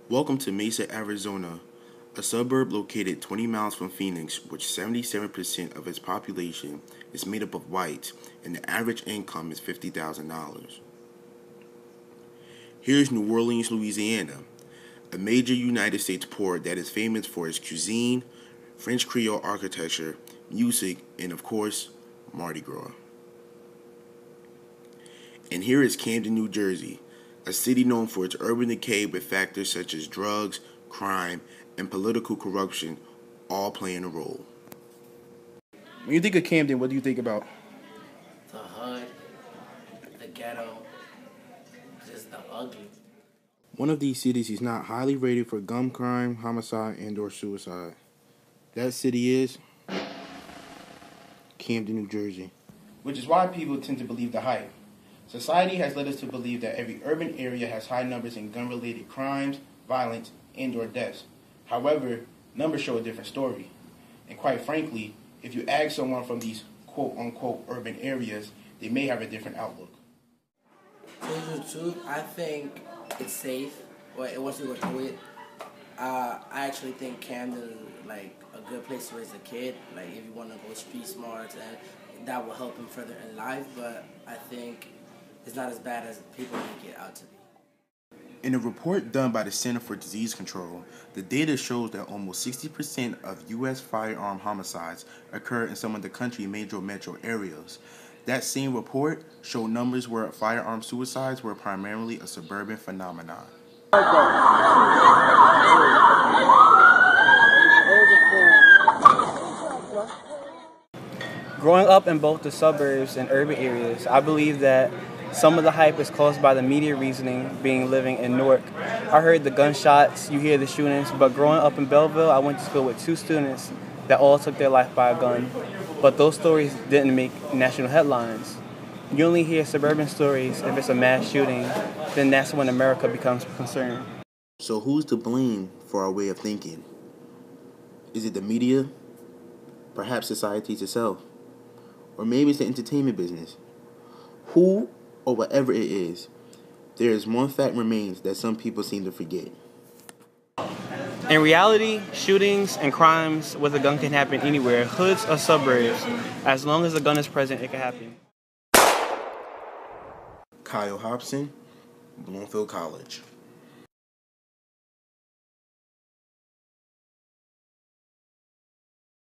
Welcome to Mesa, Arizona, a suburb located 20 miles from Phoenix, which 77% of its population is made up of whites, and the average income is $50,000. Here's New Orleans, Louisiana, a major United States port that is famous for its cuisine, French Creole architecture, music, and of course, Mardi Gras. And here is Camden, New Jersey, a city known for its urban decay with factors such as drugs, crime, and political corruption all playing a role. When you think of Camden, what do you think about? The hood, the ghetto, just the ugly. One of these cities is not highly rated for gun crime, homicide, and/or suicide. That city is Camden, New Jersey. Which is why people tend to believe the hype. Society has led us to believe that every urban area has high numbers in gun-related crimes, violence, and/or deaths. However, numbers show a different story. And quite frankly, if you ask someone from these quote-unquote urban areas, they may have a different outlook. To tell you the truth, I think it's safe. Once you go through it, I actually think Camden is like a good place to raise a kid. Like if you want to go street smart, and that will help him further in life. But I think it's not as bad as people make it out to be. In a report done by the Center for Disease Control, the data shows that almost 60% of U.S. firearm homicides occur in some of the country's major metro areas. That same report showed numbers where firearm suicides were primarily a suburban phenomenon. Growing up in both the suburbs and urban areas, I believe that some of the hype is caused by the media reasoning being living in Newark. I heard the gunshots, you hear the shootings, but growing up in Belleville, I went to school with 2 students that all took their life by a gun. But those stories didn't make national headlines. You only hear suburban stories if it's a mass shooting, then that's when America becomes concerned. So who's to blame for our way of thinking? Is it the media? Perhaps society itself? Or maybe it's the entertainment business? Who or whatever it is, there is one fact remains that some people seem to forget. In reality, shootings and crimes with a gun can happen anywhere, hoods or suburbs. As long as a gun is present, it can happen. Kyle Hopson, Bloomfield College.